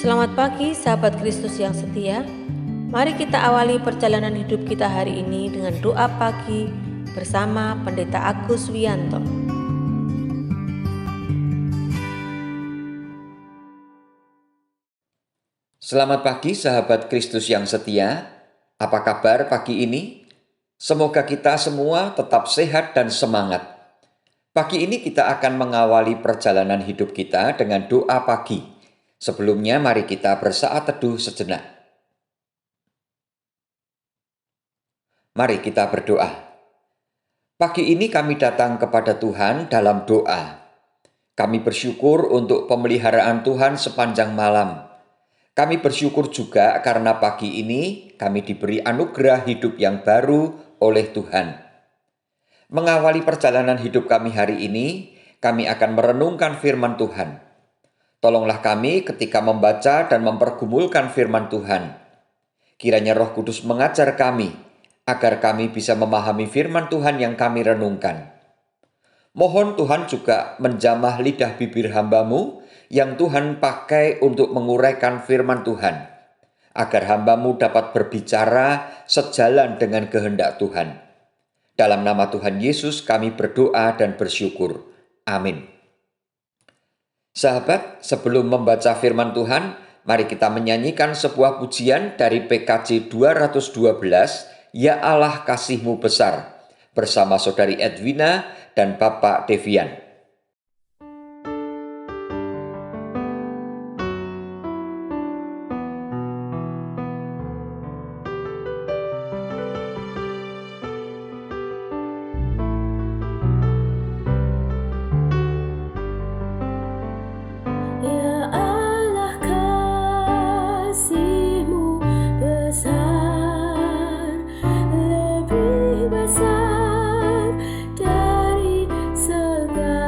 Selamat pagi sahabat Kristus yang setia. Mari kita awali perjalanan hidup kita hari ini dengan doa pagi bersama Pendeta Agus Wianto. Selamat pagi sahabat Kristus yang setia. Apa kabar pagi ini? Semoga kita semua tetap sehat dan semangat. Pagi ini kita akan mengawali perjalanan hidup kita dengan doa pagi. Sebelumnya mari kita bersaat teduh sejenak. Mari kita berdoa. Pagi ini kami datang kepada Tuhan dalam doa. Kami bersyukur untuk pemeliharaan Tuhan sepanjang malam. Kami bersyukur juga karena pagi ini kami diberi anugerah hidup yang baru oleh Tuhan. Mengawali perjalanan hidup kami hari ini, kami akan merenungkan firman Tuhan. Tolonglah kami ketika membaca dan mempergumulkan firman Tuhan. Kiranya Roh Kudus mengajar kami, agar kami bisa memahami firman Tuhan yang kami renungkan. Mohon Tuhan juga menjamah lidah bibir hamba-Mu yang Tuhan pakai untuk menguraikan firman Tuhan, agar hamba-Mu dapat berbicara sejalan dengan kehendak Tuhan. Dalam nama Tuhan Yesus kami berdoa dan bersyukur. Amin. Sahabat, sebelum membaca firman Tuhan, mari kita menyanyikan sebuah pujian dari PKJ 212, Ya Allah kasih-Mu besar, bersama Saudari Edwina dan Bapak Devian. Besar dari segala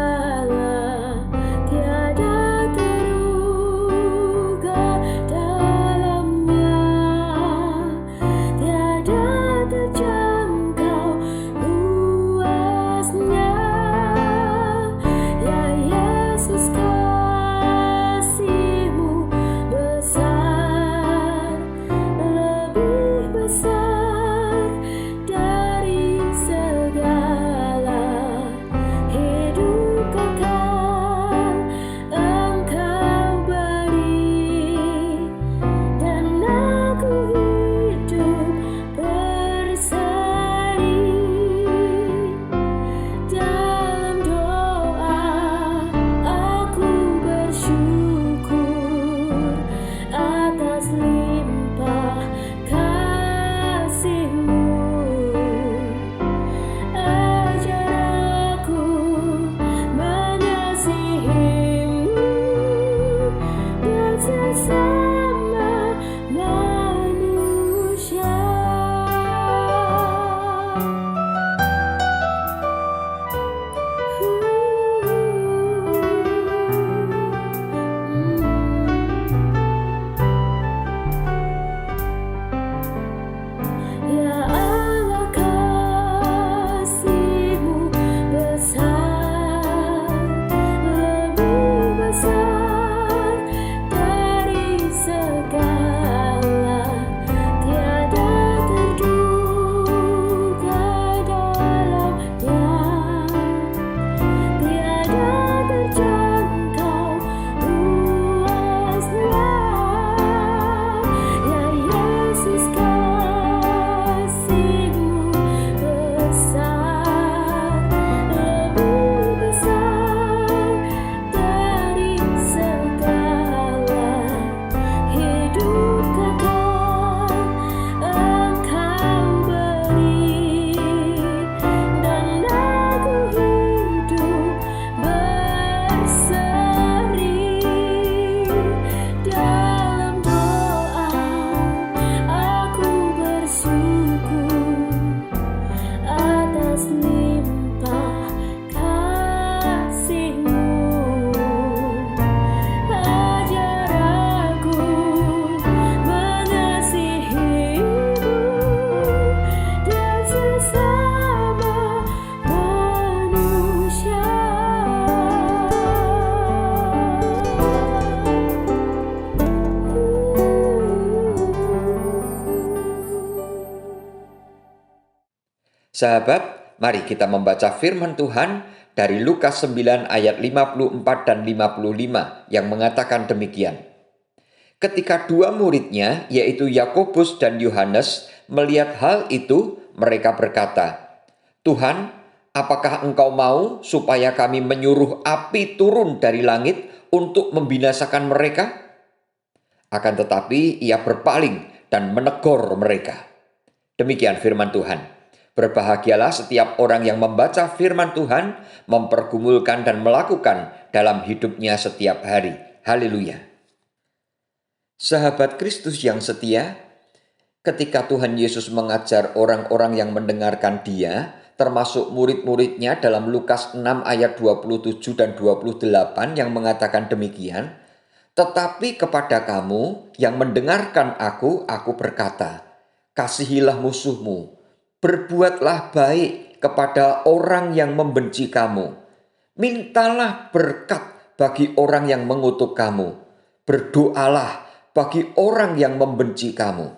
Sahabat, mari kita membaca firman Tuhan dari Lukas 9 ayat 54 dan 55 yang mengatakan demikian. Ketika dua muridnya, yaitu Yakobus dan Yohanes, melihat hal itu, mereka berkata, "Tuhan, apakah Engkau mau supaya kami menyuruh api turun dari langit untuk membinasakan mereka?" Akan tetapi ia berpaling dan menegur mereka. Demikian firman Tuhan. Berbahagialah setiap orang yang membaca firman Tuhan, mempergumulkan dan melakukan dalam hidupnya setiap hari. Haleluya. Sahabat Kristus yang setia, ketika Tuhan Yesus mengajar orang-orang yang mendengarkan Dia, termasuk murid-muridnya dalam Lukas 6 ayat 27 dan 28 yang mengatakan demikian, "Tetapi kepada kamu yang mendengarkan aku berkata, kasihilah musuhmu, berbuatlah baik kepada orang yang membenci kamu, mintalah berkat bagi orang yang mengutuk kamu, berdoalah bagi orang yang membenci kamu."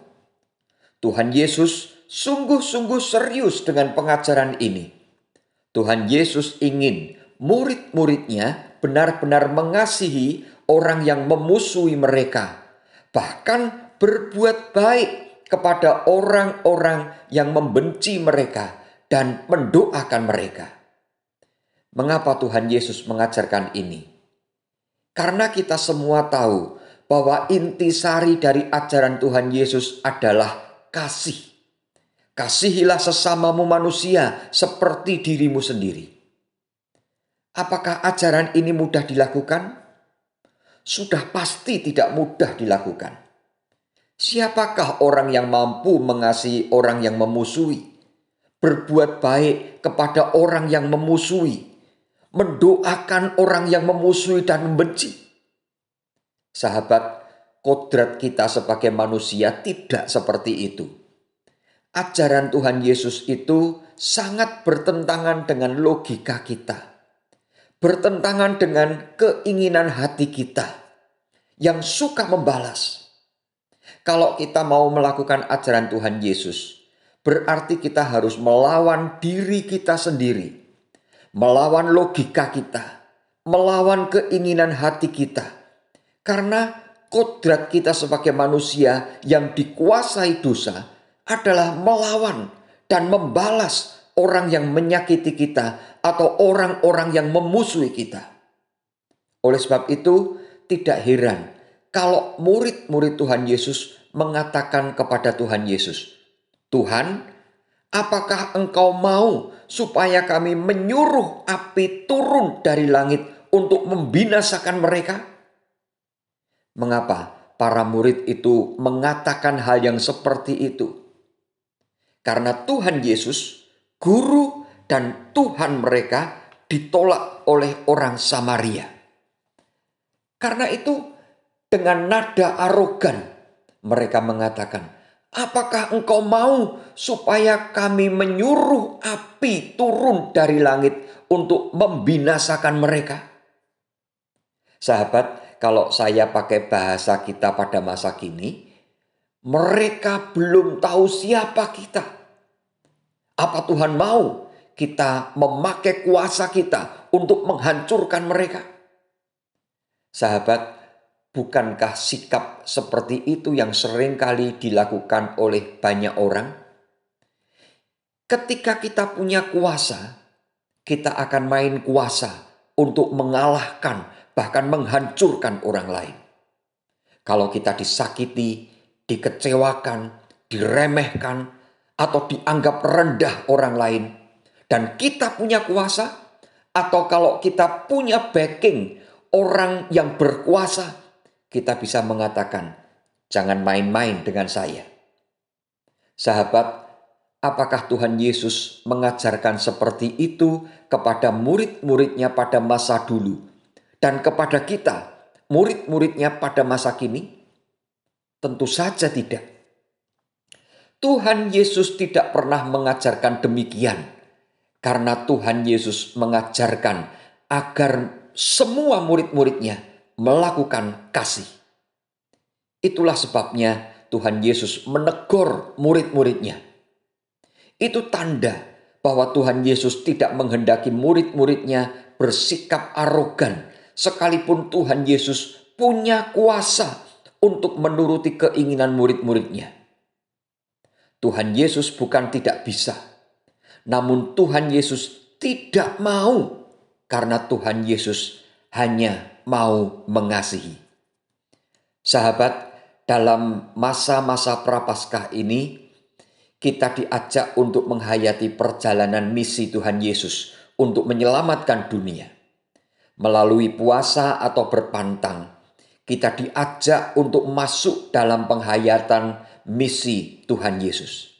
Tuhan Yesus sungguh-sungguh serius dengan pengajaran ini. Tuhan Yesus ingin murid-muridnya benar-benar mengasihi orang yang memusuhi mereka, bahkan berbuat baik kepada orang-orang yang membenci mereka dan mendoakan mereka. Mengapa Tuhan Yesus mengajarkan ini? Karena kita semua tahu bahwa intisari dari ajaran Tuhan Yesus adalah kasih. Kasihilah sesamamu manusia seperti dirimu sendiri. Apakah ajaran ini mudah dilakukan? Sudah pasti tidak mudah dilakukan. Siapakah orang yang mampu mengasihi orang yang memusuhi? Berbuat baik kepada orang yang memusuhi? Mendoakan orang yang memusuhi dan membenci? Sahabat, kodrat kita sebagai manusia tidak seperti itu. Ajaran Tuhan Yesus itu sangat bertentangan dengan logika kita. Bertentangan dengan keinginan hati kita yang suka membalas. Kalau kita mau melakukan ajaran Tuhan Yesus, berarti kita harus melawan diri kita sendiri. Melawan logika kita. Melawan keinginan hati kita. Karena kodrat kita sebagai manusia yang dikuasai dosa adalah melawan dan membalas orang yang menyakiti kita atau orang-orang yang memusuhi kita. Oleh sebab itu, tidak heran kalau murid-murid Tuhan Yesus mengatakan kepada Tuhan Yesus, "Tuhan, apakah Engkau mau supaya kami menyuruh api turun dari langit untuk membinasakan mereka?" Mengapa para murid itu mengatakan hal yang seperti itu? Karena Tuhan Yesus, guru dan Tuhan mereka, ditolak oleh orang Samaria. Karena itu, dengan nada arogan, mereka mengatakan, "Apakah Engkau mau supaya kami menyuruh api turun dari langit untuk membinasakan mereka?" Sahabat, kalau saya pakai bahasa kita pada masa kini, mereka belum tahu siapa kita. Apa Tuhan mau kita memakai kuasa kita untuk menghancurkan mereka? Sahabat, bukankah sikap seperti itu yang seringkali dilakukan oleh banyak orang? Ketika kita punya kuasa, kita akan main kuasa untuk mengalahkan bahkan menghancurkan orang lain. Kalau kita disakiti, dikecewakan, diremehkan, atau dianggap rendah orang lain, dan kita punya kuasa, atau kalau kita punya backing orang yang berkuasa, kita bisa mengatakan, "Jangan main-main dengan saya." Sahabat, apakah Tuhan Yesus mengajarkan seperti itu kepada murid-muridnya pada masa dulu? Dan kepada kita, murid-muridnya pada masa kini? Tentu saja tidak. Tuhan Yesus tidak pernah mengajarkan demikian. Karena Tuhan Yesus mengajarkan agar semua murid-muridnya melakukan kasih. Itulah sebabnya Tuhan Yesus menegur murid-muridnya. Itu tanda bahwa Tuhan Yesus tidak menghendaki murid-muridnya bersikap arogan, sekalipun Tuhan Yesus punya kuasa untuk menuruti keinginan murid-muridnya. Tuhan Yesus bukan tidak bisa, namun Tuhan Yesus tidak mau, karena Tuhan Yesus hanya mau mengasihi. Sahabat, dalam masa-masa Prapaskah ini, kita diajak untuk menghayati perjalanan misi Tuhan Yesus untuk menyelamatkan dunia. Melalui puasa atau berpantang, kita diajak untuk masuk dalam penghayatan misi Tuhan Yesus.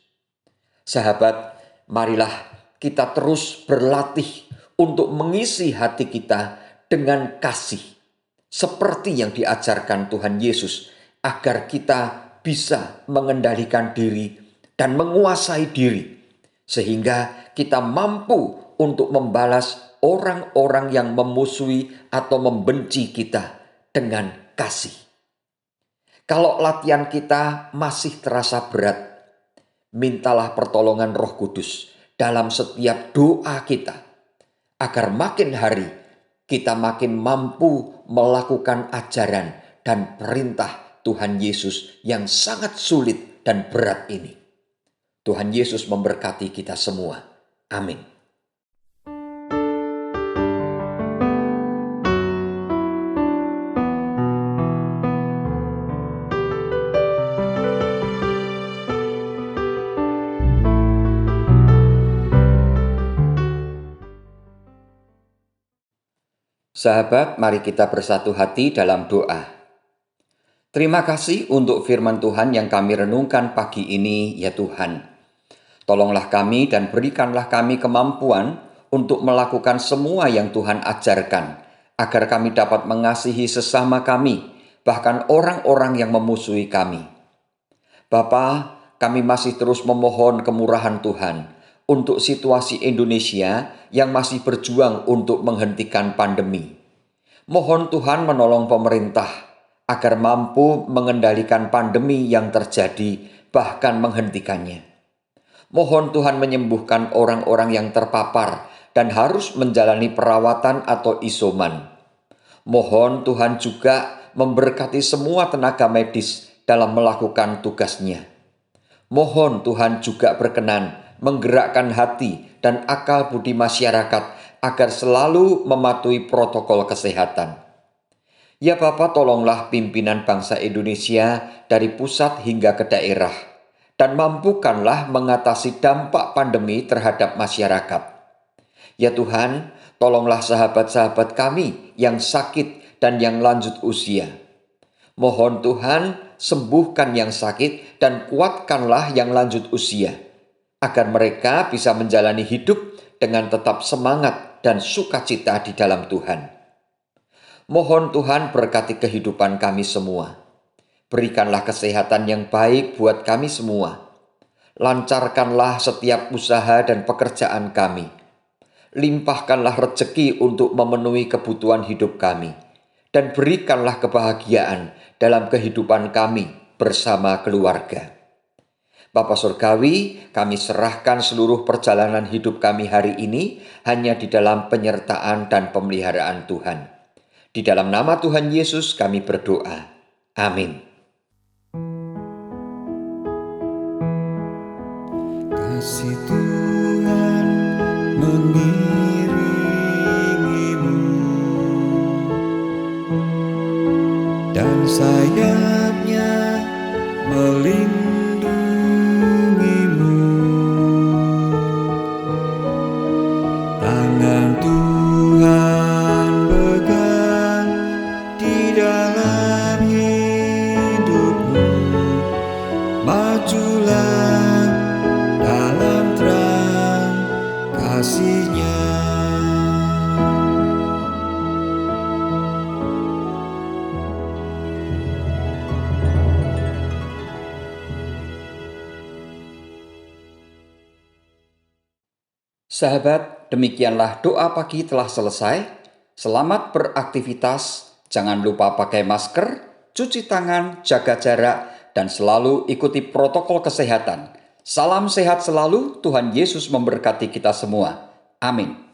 Sahabat, marilah kita terus berlatih untuk mengisi hati kita dengan kasih, seperti yang diajarkan Tuhan Yesus, agar kita bisa mengendalikan diri dan menguasai diri, sehingga kita mampu untuk membalas orang-orang yang memusuhi atau membenci kita dengan kasih. Kalau latihan kita masih terasa berat, mintalah pertolongan Roh Kudus dalam setiap doa kita, agar makin hari kita makin mampu melakukan ajaran dan perintah Tuhan Yesus yang sangat sulit dan berat ini. Tuhan Yesus memberkati kita semua. Amin. Sahabat, mari kita bersatu hati dalam doa. Terima kasih untuk firman Tuhan yang kami renungkan pagi ini, ya Tuhan. Tolonglah kami dan berikanlah kami kemampuan untuk melakukan semua yang Tuhan ajarkan, agar kami dapat mengasihi sesama kami, bahkan orang-orang yang memusuhi kami. Bapa, kami masih terus memohon kemurahan Tuhan untuk situasi Indonesia yang masih berjuang untuk menghentikan pandemi. Mohon Tuhan menolong pemerintah agar mampu mengendalikan pandemi yang terjadi, bahkan menghentikannya. Mohon Tuhan menyembuhkan orang-orang yang terpapar dan harus menjalani perawatan atau isoman. Mohon Tuhan juga memberkati semua tenaga medis dalam melakukan tugasnya. Mohon Tuhan juga berkenan menggerakkan hati dan akal budi masyarakat agar selalu mematuhi protokol kesehatan. Ya Bapa, tolonglah pimpinan bangsa Indonesia dari pusat hingga ke daerah, dan mampukanlah mengatasi dampak pandemi terhadap masyarakat. Ya Tuhan, tolonglah sahabat-sahabat kami yang sakit dan yang lanjut usia. Mohon Tuhan sembuhkan yang sakit dan kuatkanlah yang lanjut usia, agar mereka bisa menjalani hidup dengan tetap semangat dan sukacita di dalam Tuhan. Mohon Tuhan berkati kehidupan kami semua. Berikanlah kesehatan yang baik buat kami semua. Lancarkanlah setiap usaha dan pekerjaan kami. Limpahkanlah rezeki untuk memenuhi kebutuhan hidup kami. Dan berikanlah kebahagiaan dalam kehidupan kami bersama keluarga. Bapa Surgawi, kami serahkan seluruh perjalanan hidup kami hari ini hanya di dalam penyertaan dan pemeliharaan Tuhan. Di dalam nama Tuhan Yesus kami berdoa. Amin. Kasih Tuhan mengiringimu dan sayapnya melindungimu. Tangan Tuhan pegang di dalam hidupmu. Majulah dalam terang kasih-Nya. Sahabat, demikianlah doa pagi telah selesai. Selamat beraktivitas, jangan lupa pakai masker, cuci tangan, jaga jarak, dan selalu ikuti protokol kesehatan. Salam sehat selalu, Tuhan Yesus memberkati kita semua. Amin.